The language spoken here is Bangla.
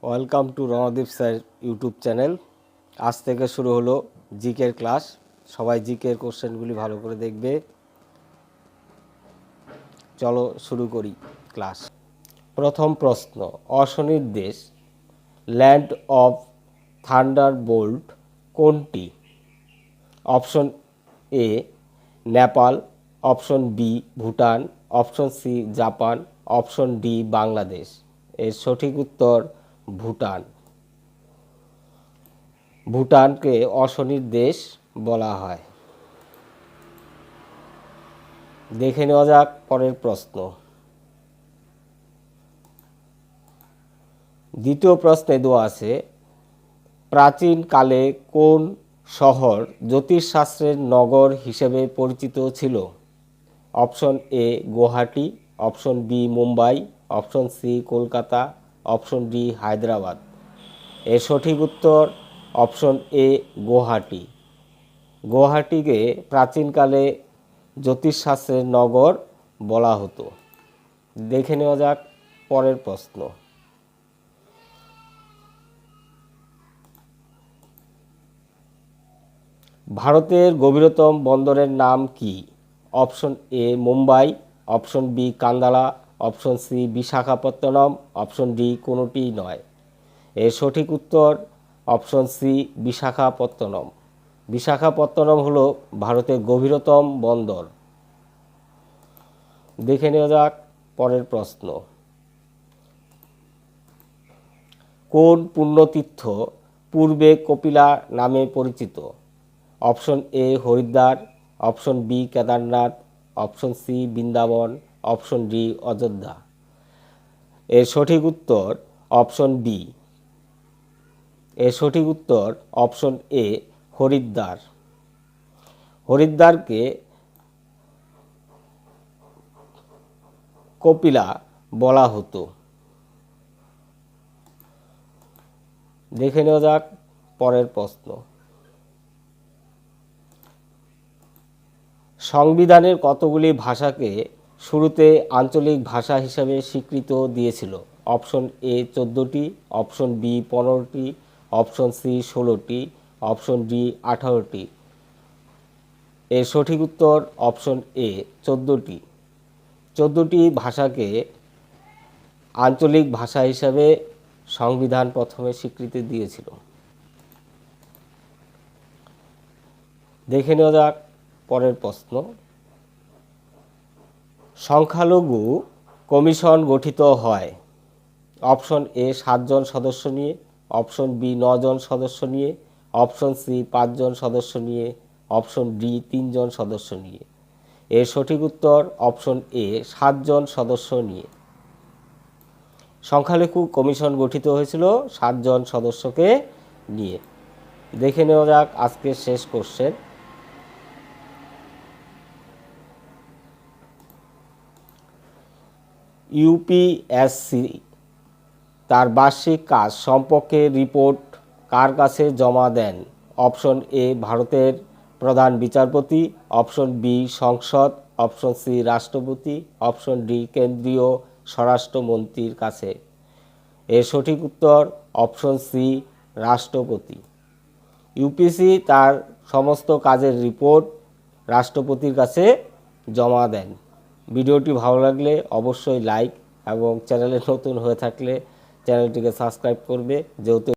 Welcome to Randeep sir YouTube channel. আজ থেকে শুরু হলো জিকের ক্লাস। সবাই জিকের কোশ্চেনগুলি ভালো করে দেখবে। চলো শুরু করি ক্লাস। প্রথম প্রশ্ন, অশনির দেশ ল্যান্ড অফ থান্ডারবোল্ট কোনটি? Option A Nepal, option B Bhutan, option C Japan, option D Bangladesh. এর সঠিক উত্তর ভুটান। ভুটানকে অশনির দেশ বলা হয়। দেখে নেওয়া যাক পরের প্রশ্ন। দ্বিতীয় প্রশ্নে দেওয়া আছে, প্রাচীনকালে কোন শহর জ্যোতিষশাস্ত্রের নগর হিসেবে পরিচিত ছিল? Option A Guwahati, option B Mumbai, option C Kolkata, option D Hyderabad. এর সঠিক উত্তর অপশন এ গুয়াহাটি। গুয়াহাটিকে প্রাচীনকালে জ্যোতিষশাস্ত্রের নগর বলা হতো। দেখে নেওয়া যাক পরের প্রশ্ন। ভারতের গভীরতম বন্দরের নাম কি? Option A Mumbai, option B Kandla, option C Visakhapatnam, option D কোনোটিই নয়। এর সঠিক উত্তর অপশন সি বিশাখাপত্তনম। বিশাখাপত্তনম হলো ভারতের গভীরতম বন্দর। দেখে নেওয়া যাক পরের প্রশ্ন। কোন পুণ্যতীর্থ পূর্বে কপিলা নামে পরিচিত? Option A Haridwar, option B Kedarnath, option C Vrindavan, option D Ayodhya. এর সঠিক উত্তর অপশন বি। এর সঠিক উত্তর অপশন এ হরিদ্বার। হরিদ্বারকে কপিলা বলা হতো। দেখে নেওয়া যাক পরের প্রশ্ন। সংবিধানের কতগুলি ভাষাকে শুরুতে আঞ্চলিক ভাষা হিসাবে স্বীকৃত দিয়েছিল? অপশন এ 14টি, অপশন বি 15টি, অপশন সি 16টি, অপশন ডি 18টি। এর সঠিক উত্তর অপশন এ 14টি। 14টি ভাষাকে আঞ্চলিক ভাষা হিসাবে সংবিধান প্রথমে স্বীকৃতি দিয়েছিল। দেখে নেওয়া যাক পরের প্রশ্ন। সংখ্যালঘু কমিশন গঠিত হয় অপশন এ 7 জন সদস্য নিয়ে, অপশন বি 9 জন সদস্য নিয়ে, অপশন সি 5 জন সদস্য নিয়ে, অপশন ডি 3 জন সদস্য নিয়ে। এর সঠিক উত্তর অপশন এ 7 জন সদস্য নিয়ে। সংখ্যালঘু কমিশন গঠিত হয়েছিল 7 জন সদস্যকে নিয়ে। দেখে নেওয়া যাক আজকের শেষ কোশ্চেন। ইউপিএসসি তার বার্ষিক কাজ সম্পর্কে রিপোর্ট কার কাছে জমা দেন? অপশন এ ভারতের প্রধান বিচারপতি, অপশন বি সংসদ, অপশন সি রাষ্ট্রপতি, অপশন ডি কেন্দ্রীয় স্বরাষ্ট্রমন্ত্রীর কাছে। এর সঠিক উত্তর অপশন সি রাষ্ট্রপতি। ইউপিএসসি তার সমস্ত কাজের রিপোর্ট রাষ্ট্রপতির কাছে জমা দেন। ভিডিওটি ভালো লাগলে অবশ্যই লাইক এবং চ্যানেলে নতুন হয়ে থাকলে চ্যানেলটিকে সাবস্ক্রাইব করবে। যেহেতু